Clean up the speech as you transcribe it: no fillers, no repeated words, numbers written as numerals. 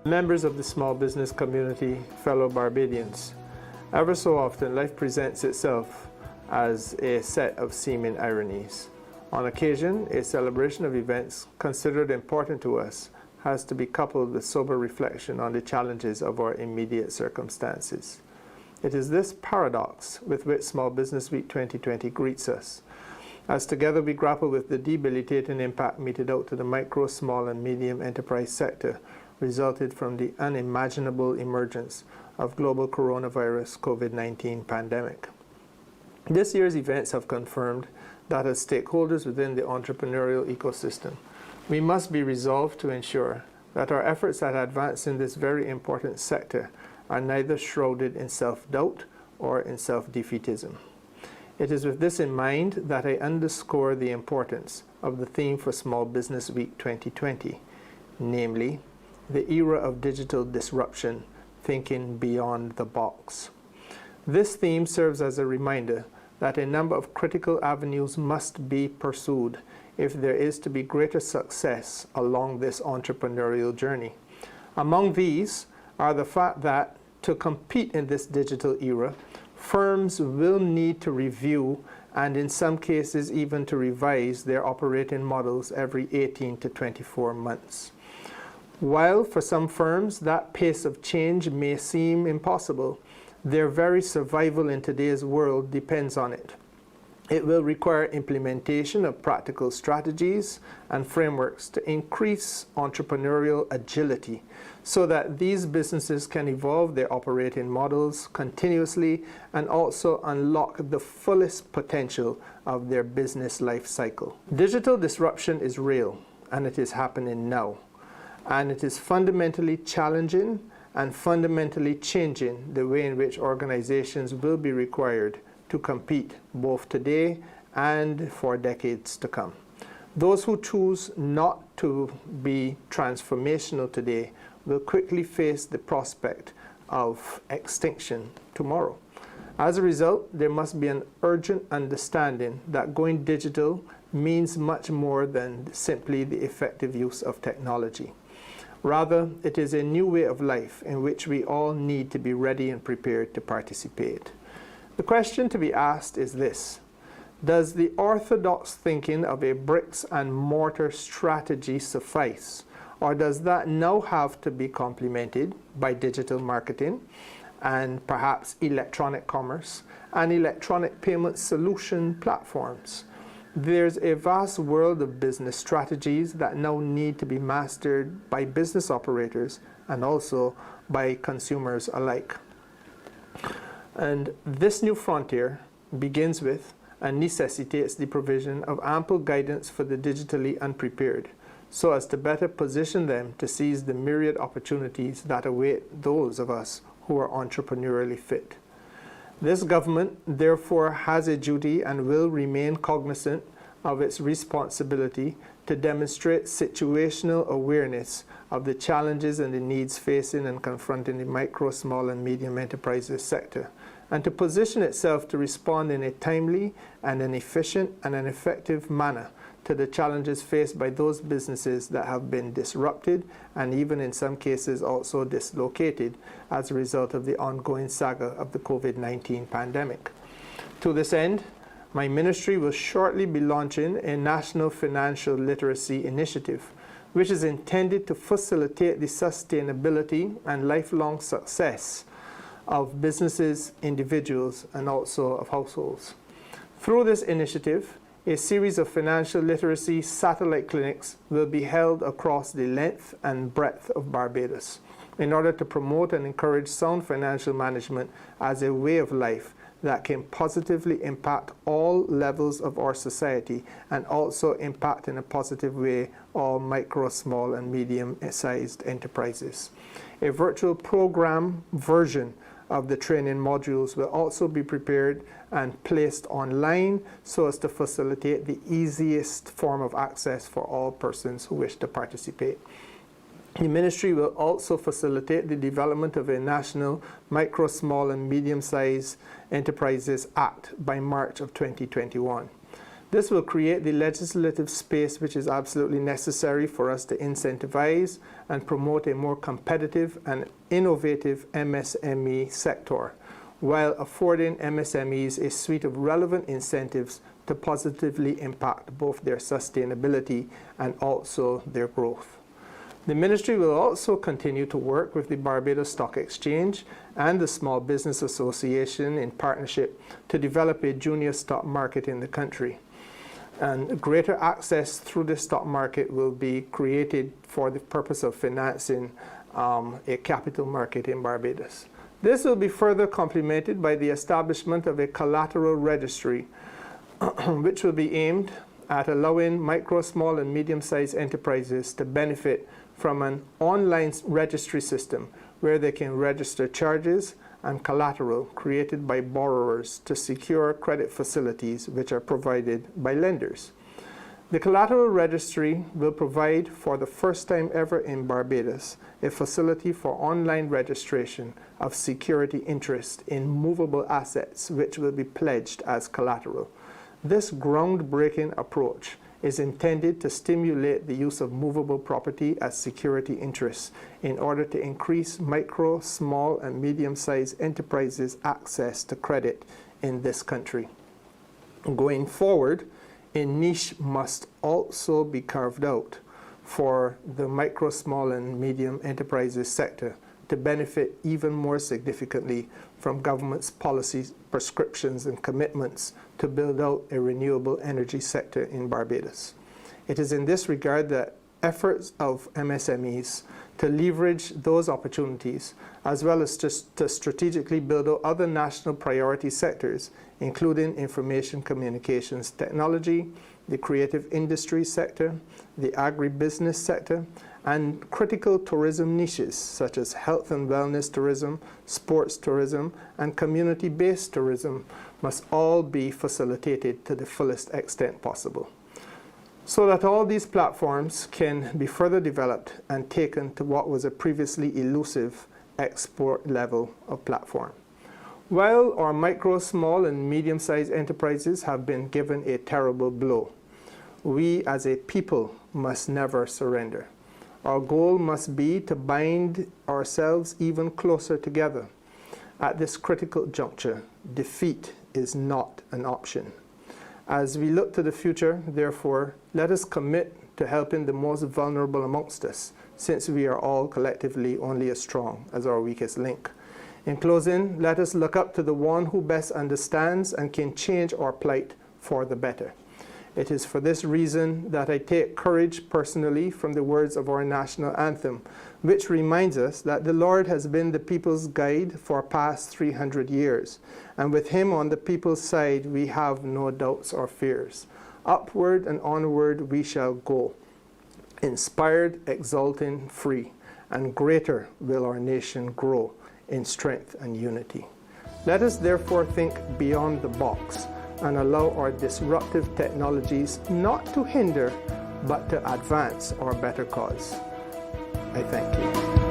Members of the small business community, fellow Barbadians, ever so often life presents itself as a set of seeming ironies. On occasion, a celebration of events considered important to us has to be coupled with sober reflection on the challenges of our immediate circumstances. It is this paradox with which Small Business Week 2020 greets us, as together we grapple with the debilitating impact meted out to the micro, small and medium enterprise sector resulted from the unimaginable emergence of global coronavirus COVID-19 pandemic. This year's events have confirmed that as stakeholders within the entrepreneurial ecosystem, we must be resolved to ensure that our efforts at advancing this very important sector are neither shrouded in self-doubt or in self-defeatism. It is with this in mind that I underscore the importance of the theme for Small Business Week 2020, namely, the era of digital disruption, thinking beyond the box. This theme serves as a reminder that a number of critical avenues must be pursued if there is to be greater success along this entrepreneurial journey. Among these are the fact that to compete in this digital era, firms will need to review and in some cases even to revise their operating models every 18 to 24 months. While for some firms that pace of change may seem impossible, their very survival in today's world depends on it. It will require implementation of practical strategies and frameworks to increase entrepreneurial agility so that these businesses can evolve their operating models continuously and also unlock the fullest potential of their business life cycle. Digital disruption is real and it is happening now. And it is fundamentally challenging and fundamentally changing the way in which organizations will be required to compete both today and for decades to come. Those who choose not to be transformational today will quickly face the prospect of extinction tomorrow. As a result, there must be an urgent understanding that going digital means much more than simply the effective use of technology. Rather, it is a new way of life in which we all need to be ready and prepared to participate. The question to be asked is this: does the orthodox thinking of a bricks and mortar strategy suffice, or does that now have to be complemented by digital marketing and perhaps electronic commerce and electronic payment solution platforms? There's a vast world of business strategies that now need to be mastered by business operators and also by consumers alike. And this new frontier begins with and necessitates the provision of ample guidance for the digitally unprepared, so as to better position them to seize the myriad opportunities that await those of us who are entrepreneurially fit. This government, therefore, has a duty and will remain cognizant of its responsibility to demonstrate situational awareness of the challenges and the needs facing and confronting the micro, small, and medium enterprises sector, and to position itself to respond in a timely and an efficient and an effective manner to the challenges faced by those businesses that have been disrupted and even in some cases also dislocated as a result of the ongoing saga of the COVID-19 pandemic. To this end, my ministry will shortly be launching a national financial literacy initiative, which is intended to facilitate the sustainability and lifelong success of businesses, individuals, and also of households. Through this initiative, a series of financial literacy satellite clinics will be held across the length and breadth of Barbados in order to promote and encourage sound financial management as a way of life that can positively impact all levels of our society and also impact in a positive way all micro, small, and medium-sized enterprises. A virtual program version of the training modules will also be prepared and placed online so as to facilitate the easiest form of access for all persons who wish to participate. The ministry will also facilitate the development of a national micro, small, and medium-sized enterprises act by March of 2021. This will create the legislative space which is absolutely necessary for us to incentivize and promote a more competitive and innovative MSME sector, while affording MSMEs a suite of relevant incentives to positively impact both their sustainability and also their growth. The Ministry will also continue to work with the Barbados Stock Exchange and the Small Business Association in partnership to develop a junior stock market in the country. And greater access through the stock market will be created for the purpose of financing a capital market in Barbados. This will be further complemented by the establishment of a collateral registry which will be aimed at allowing micro, small and medium-sized enterprises to benefit from an online registry system where they can register charges and collateral created by borrowers to secure credit facilities which are provided by lenders. The collateral registry will provide, for the first time ever in Barbados, a facility for online registration of security interest in movable assets which will be pledged as collateral. This groundbreaking approach is intended to stimulate the use of movable property as security interests in order to increase micro, small, and medium-sized enterprises' access to credit in this country. Going forward, a niche must also be carved out for the micro, small, and medium enterprises sector to benefit even more significantly from government's policies, prescriptions, and commitments to build out a renewable energy sector in Barbados. It is in this regard that efforts of MSMEs to leverage those opportunities, as well as to strategically build out other national priority sectors, including information communications technology, the creative industry sector, the agribusiness sector, and critical tourism niches such as health and wellness tourism, sports tourism, and community-based tourism must all be facilitated to the fullest extent possible, so that all these platforms can be further developed and taken to what was a previously elusive export level of platform. While our micro, small, and medium-sized enterprises have been given a terrible blow, we as a people must never surrender. Our goal must be to bind ourselves even closer together. At this critical juncture, defeat is not an option. As we look to the future, therefore, let us commit to helping the most vulnerable amongst us, since we are all collectively only as strong as our weakest link. In closing, let us look up to the one who best understands and can change our plight for the better. It is for this reason that I take courage personally from the words of our national anthem, which reminds us that the Lord has been the people's guide for past 300 years, and with him on the people's side we have no doubts or fears. Upward and onward we shall go, inspired, exulting, free, and greater will our nation grow in strength and unity. Let us therefore think beyond the box and allow our disruptive technologies not to hinder, but to advance our better cause. I thank you.